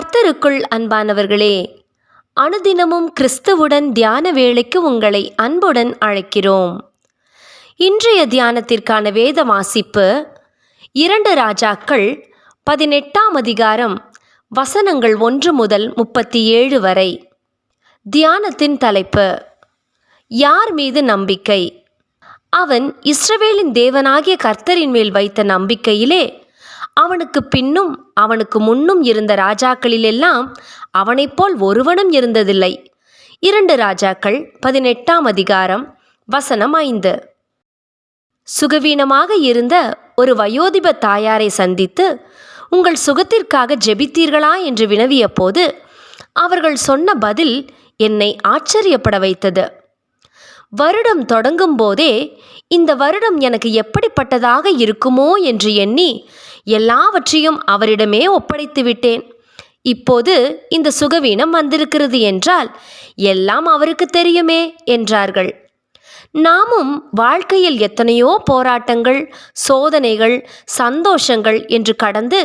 கர்த்தருக்குள் அன்பானவர்களே, அனுதினமும் கிறிஸ்துவுடன் தியான வேளைக்கு உங்களை அன்புடன் அழைக்கிறோம். இன்றைய தியானத்திற்கான வேத வாசிப்பு 2 ராஜாக்கள் 18ஆம் அதிகாரம் வசனங்கள் 1 முதல் 37 வரை. தியானத்தின் தலைப்பு: யார் மீது நம்பிக்கை? அவன் இஸ்ரவேலின் தேவனாகிய கர்த்தரின் மேல் வைத்த நம்பிக்கையிலே அவனுக்கு பின்னும் அவனுக்கு முன்னும் இருந்த ராஜாக்களிலெல்லாம் அவனைப் போல் ஒருவனும் இருந்ததில்லை. 2 ராஜாக்கள் 18ஆம் அதிகாரம் வசனம் 5. சுகவீனமாக இருந்த ஒரு வயோதிப தாயாரை சந்தித்து, உங்கள் சுகத்திற்காக ஜெபித்தீர்களா என்று வினவிய போது அவர்கள் சொன்ன பதில் என்னை ஆச்சரியப்பட வைத்தது. வருடம் தொடங்கும் போதே இந்த வருடம் எனக்கு எப்படிப்பட்டதாக இருக்குமோ என்று எண்ணி எல்லாவற்றையும் அவரிடமே ஒப்படைத்து விட்டேன். இப்போது இந்த சுகவீனம் வந்திருக்கிறது என்றால் எல்லாம் அவருக்கு தெரியுமே என்றார்கள். நாமும் வாழ்க்கையில் எத்தனையோ போராட்டங்கள், சோதனைகள், சந்தோஷங்கள் என்று கடந்து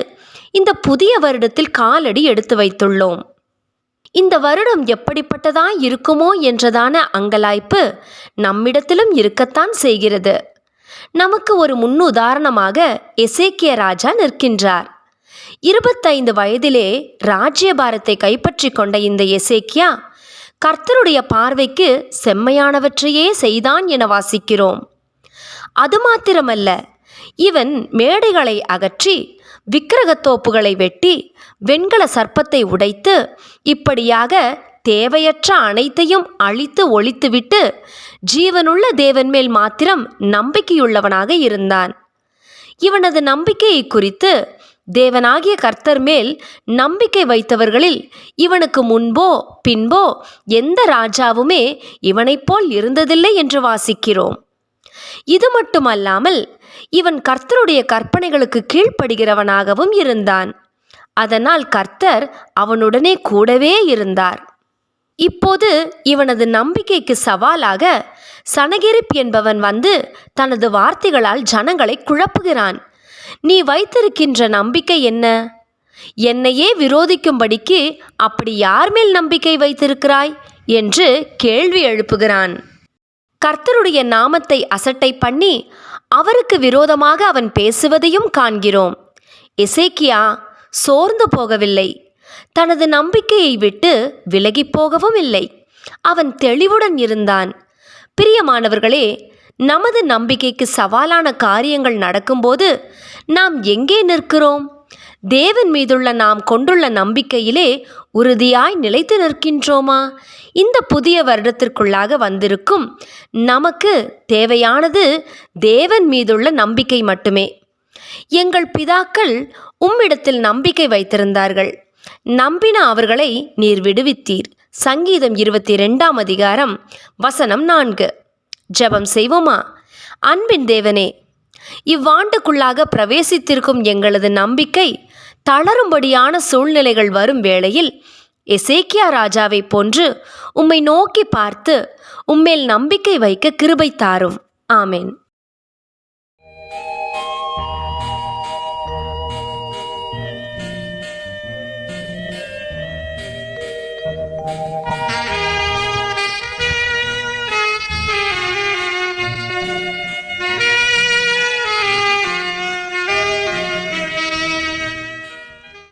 இந்த புதிய வருடத்தில் காலடி எடுத்து வைத்துள்ளோம். இந்த வருடம் எப்படிப்பட்டதாய் இருக்குமோ என்றதான அங்கலாய்ப்பு நம்மிடத்திலும் இருக்கத்தான் செய்கிறது. நமக்கு ஒரு முன்னுதாரணமாக எசேக்கியா ராஜா நிற்கின்றார். 25 வயதிலே ராஜ்யபாரத்தை கைப்பற்றி கொண்ட இந்த எசேக்கியா கர்த்தருடைய பார்வைக்கு செம்மையானவற்றையே செய்தான் என வாசிக்கிறோம். அது மாத்திரமல்ல, இவன் மேடைகளை அகற்றி விக்கிரகத்தோப்புகளை வெட்டி வெண்கல சர்ப்பத்தை உடைத்து இப்படியாக தேவையற்ற அனைத்தையும் அழித்து ஒழித்துவிட்டு ஜீவனுள்ள தேவன் மேல் மாத்திரம் நம்பிக்கையுள்ளவனாக இருந்தான். இவனது நம்பிக்கையை குறித்து தேவனாகிய கர்த்தர் மேல் நம்பிக்கை வைத்தவர்களில் இவனுக்கு முன்போ பின்போ எந்த ராஜாவுமே இவனைப் போல் இருந்ததில்லை என்று வாசிக்கிறோம். இது மட்டுமல்லாமல் இவன் கர்த்தருடைய கற்பனைகளுக்கு கீழ்ப்படுகிறவனாகவும் இருந்தான். அதனால் கர்த்தர் அவனுடனே கூடவே இருந்தார். இப்போது இவனது நம்பிக்கைக்கு சவாலாக சனகெரிப் என்பவன் வந்து தனது வார்த்தைகளால் ஜனங்களை குழப்புகிறான். நீ வைத்திருக்கின்ற நம்பிக்கை என்ன? என்னையே விரோதிக்கும்படிக்கு அப்படி யார் மேல் நம்பிக்கை வைத்திருக்கிறாய் என்று கேள்வி எழுப்புகிறான். கர்த்தருடைய நாமத்தை அசட்டை பண்ணி அவருக்கு விரோதமாக அவன் பேசுவதையும் காண்கிறோம். எசேக்கியா சோர்ந்து போகவில்லை, தனது நம்பிக்கையை விட்டு விலகி போகவும் இல்லை. அவன் தெளிவுடன் இருந்தான். பிரியமானவர்களே, நமது நம்பிக்கைக்கு சவாலான காரியங்கள் நடக்கும்போது நாம் எங்கே நிற்கிறோம்? தேவன் மீதுள்ள நாம் கொண்டுள்ள நம்பிக்கையிலே உறுதியாய் நிலைத்து நிற்கின்றோமா? இந்த புதிய வருடத்திற்குள்ளாக வந்திருக்கும் நமக்கு தேவையானது தேவன் மீதுள்ள நம்பிக்கை மட்டுமே. எங்கள் பிதாக்கள் உம்மிடத்தில் நம்பிக்கை வைத்திருந்தார்கள், நம்பின அவர்களை நீர் விடுவித்தீர். சங்கீதம் 22ஆம் அதிகாரம் வசனம் 4. ஜெபம் செய்வோமா? அன்பின் தேவனே, இவ்வாண்டுக்குள்ளாக பிரவேசித்திருக்கும் எங்களது நம்பிக்கை தளரும்படியான சூழ்நிலைகள் வரும் வேளையில் எசேக்கியா ராஜாவை போன்று உம்மை நோக்கி பார்த்து உம்மேல் நம்பிக்கை வைக்க கிருபை தாரும். ஆமென்.